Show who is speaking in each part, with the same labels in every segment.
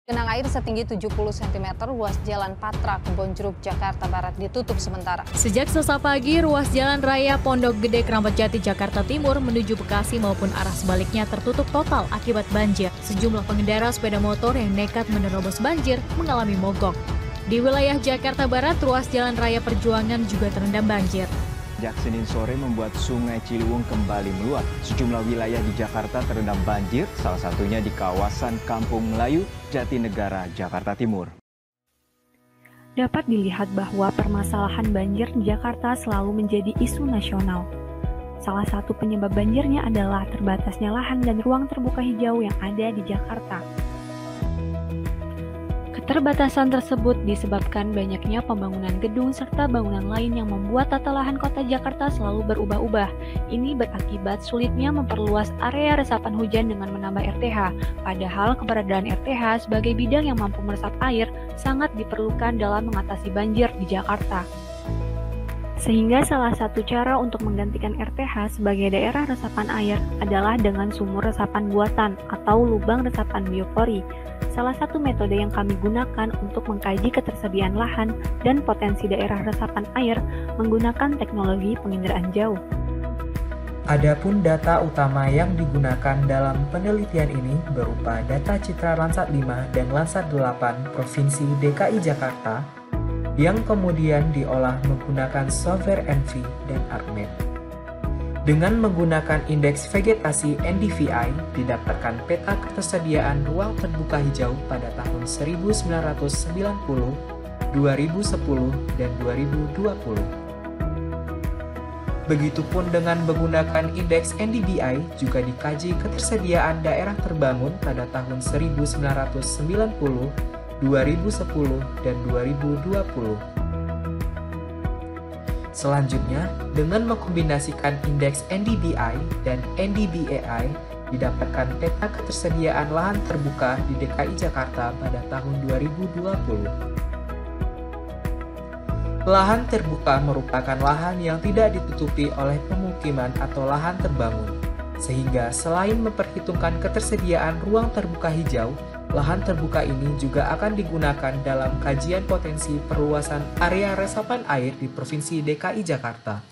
Speaker 1: Genang air setinggi 70 cm ruas Jalan Patra, Kebonjeruk, Jakarta Barat ditutup sementara.
Speaker 2: Sejak Selasa pagi, ruas Jalan Raya Pondok Gede Keramat Jati, Jakarta Timur menuju Bekasi maupun arah sebaliknya tertutup total akibat banjir. Sejumlah pengendara sepeda motor yang nekat menerobos banjir mengalami mogok. Di wilayah Jakarta Barat, ruas Jalan Raya Perjuangan juga terendam banjir.
Speaker 3: Sejak Senin sore membuat Sungai Ciliwung kembali meluap. Sejumlah wilayah di Jakarta terendam banjir, salah satunya di kawasan Kampung Melayu, Jatinegara, Jakarta Timur.
Speaker 4: Dapat dilihat bahwa permasalahan banjir di Jakarta selalu menjadi isu nasional. Salah satu penyebab banjirnya adalah terbatasnya lahan dan ruang terbuka hijau yang ada di Jakarta. Keterbatasan tersebut disebabkan banyaknya pembangunan gedung serta bangunan lain yang membuat tata lahan kota Jakarta selalu berubah-ubah. Ini berakibat sulitnya memperluas area resapan hujan dengan menambah RTH, padahal keberadaan RTH sebagai bidang yang mampu meresap air sangat diperlukan dalam mengatasi banjir di Jakarta. Sehingga salah satu cara untuk menggantikan RTH sebagai daerah resapan air adalah dengan sumur resapan buatan atau lubang resapan biopori. Salah satu metode yang kami gunakan untuk mengkaji ketersediaan lahan dan potensi daerah resapan air menggunakan teknologi penginderaan jauh.
Speaker 5: Adapun data utama yang digunakan dalam penelitian ini berupa data citra Landsat 5 dan Landsat 8 Provinsi DKI Jakarta yang kemudian diolah menggunakan software ENVI dan ArcMap. Dengan menggunakan indeks vegetasi NDVI, didapatkan peta ketersediaan ruang terbuka hijau pada tahun 1990, 2010, dan 2020. Begitupun dengan menggunakan indeks NDBI, juga dikaji ketersediaan daerah terbangun pada tahun 1990, 2010, dan 2020. Selanjutnya, dengan mengkombinasikan indeks NDBI dan NDBAI, didapatkan peta ketersediaan lahan terbuka di DKI Jakarta pada tahun 2020. Lahan terbuka merupakan lahan yang tidak ditutupi oleh pemukiman atau lahan terbangun, sehingga selain memperhitungkan ketersediaan ruang terbuka hijau, lahan terbuka ini juga akan digunakan dalam kajian potensi perluasan area resapan air di Provinsi DKI Jakarta.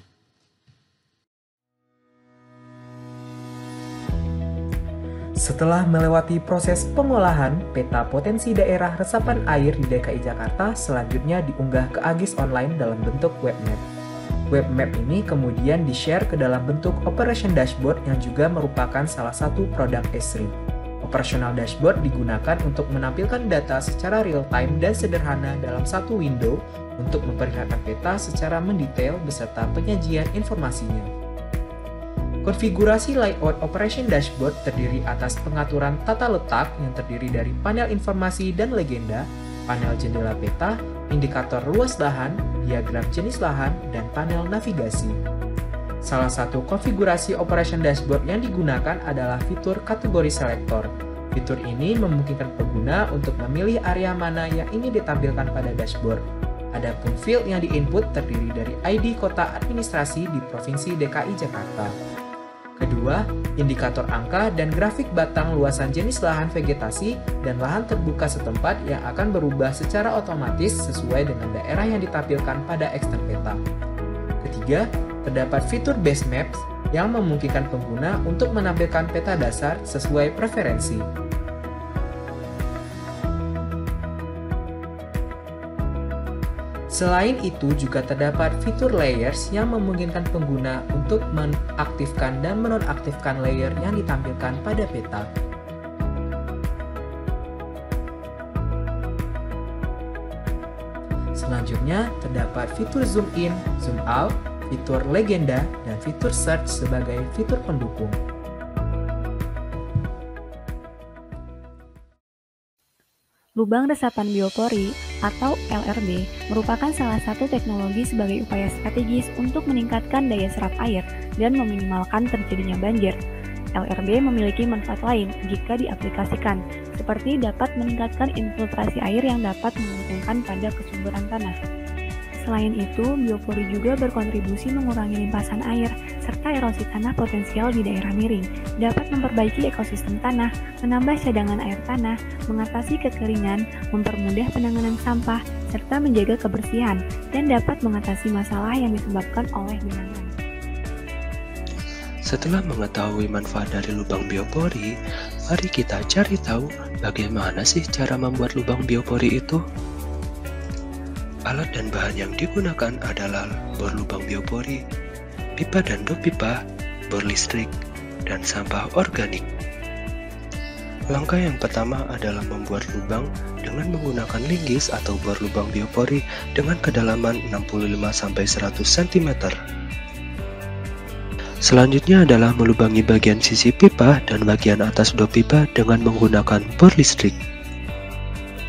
Speaker 5: Setelah melewati proses pengolahan, peta potensi daerah resapan air di DKI Jakarta selanjutnya diunggah ke AGIS online dalam bentuk webmap. Webmap ini kemudian di-share ke dalam bentuk Operation Dashboard yang juga merupakan salah satu produk Esri. Operational Dashboard digunakan untuk menampilkan data secara real-time dan sederhana dalam satu window untuk memperlihatkan peta secara mendetail beserta penyajian informasinya. Konfigurasi layout Operation Dashboard terdiri atas pengaturan tata letak yang terdiri dari panel informasi dan legenda, panel jendela peta, indikator luas lahan, diagram jenis lahan, dan panel navigasi. Salah satu konfigurasi Operation Dashboard yang digunakan adalah fitur kategori selector. Fitur ini memungkinkan pengguna untuk memilih area mana yang ingin ditampilkan pada dashboard. Adapun field yang di-input terdiri dari ID kota administrasi di Provinsi DKI Jakarta. Kedua, indikator angka dan grafik batang luasan jenis lahan vegetasi dan lahan terbuka setempat yang akan berubah secara otomatis sesuai dengan daerah yang ditampilkan pada ekstern peta. Ketiga, terdapat fitur Base Maps yang memungkinkan pengguna untuk menampilkan peta dasar sesuai preferensi. Selain itu, juga terdapat fitur Layers yang memungkinkan pengguna untuk mengaktifkan dan menonaktifkan layer yang ditampilkan pada peta. Selanjutnya, terdapat fitur Zoom In, Zoom Out, fitur legenda, dan fitur search sebagai fitur pendukung.
Speaker 4: Lubang resapan biopori atau LRB merupakan salah satu teknologi sebagai upaya strategis untuk meningkatkan daya serap air dan meminimalkan terjadinya banjir. LRB memiliki manfaat lain jika diaplikasikan, seperti dapat meningkatkan infiltrasi air yang dapat menguntungkan pada kesumburan tanah. Selain itu, biopori juga berkontribusi mengurangi limpasan air, serta erosi tanah potensial di daerah miring, dapat memperbaiki ekosistem tanah, menambah cadangan air tanah, mengatasi kekeringan, mempermudah penanganan sampah, serta menjaga kebersihan, dan dapat mengatasi masalah yang disebabkan oleh genangan.
Speaker 6: Setelah mengetahui manfaat dari lubang biopori, mari kita cari tahu bagaimana sih cara membuat lubang biopori itu. Alat dan bahan yang digunakan adalah bor lubang biopori, pipa dan dop pipa, bor listrik, dan sampah organik. Langkah yang pertama adalah membuat lubang dengan menggunakan linggis atau bor lubang biopori dengan kedalaman 65-100 cm. Selanjutnya adalah melubangi bagian sisi pipa dan bagian atas dop pipa dengan menggunakan bor listrik.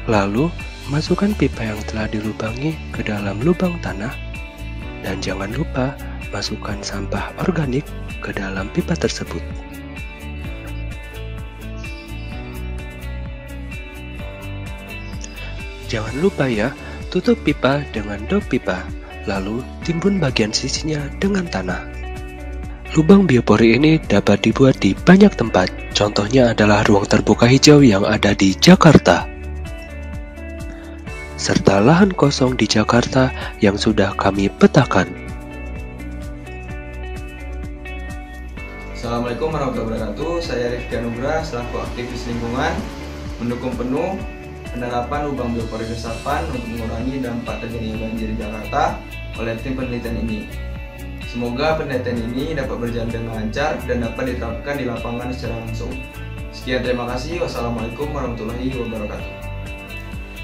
Speaker 6: Lalu, masukkan pipa yang telah dilubangi ke dalam lubang tanah, dan jangan lupa masukkan sampah organik ke dalam pipa tersebut. Jangan lupa ya, tutup pipa dengan dop pipa, lalu timbun bagian sisinya dengan tanah. Lubang biopori ini dapat dibuat di banyak tempat, contohnya adalah ruang terbuka hijau yang ada di Jakarta, serta lahan kosong di Jakarta yang sudah kami petakan.
Speaker 7: Assalamualaikum warahmatullahi wabarakatuh. Saya Rifki Anugrah selaku aktivis lingkungan mendukung penuh penerapan lubang biopori resapan untuk mengurangi dampak terjadinya banjir di Jakarta oleh tim penelitian ini. Semoga penelitian ini dapat berjalan dengan lancar dan dapat diterapkan di lapangan secara langsung. Sekian, terima kasih. Wassalamualaikum warahmatullahi wabarakatuh.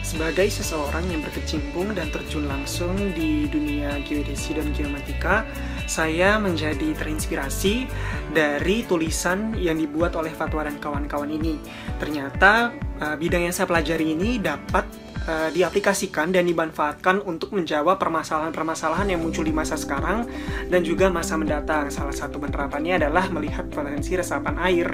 Speaker 8: Sebagai seseorang yang berkecimpung dan terjun langsung di dunia geodesi dan geomatika, saya menjadi terinspirasi dari tulisan yang dibuat oleh Fatwa dan kawan-kawan ini. Ternyata bidang yang saya pelajari ini dapat diaplikasikan dan dimanfaatkan untuk menjawab permasalahan-permasalahan yang muncul di masa sekarang dan juga masa mendatang. Salah satu penerapannya adalah melihat potensi resapan air.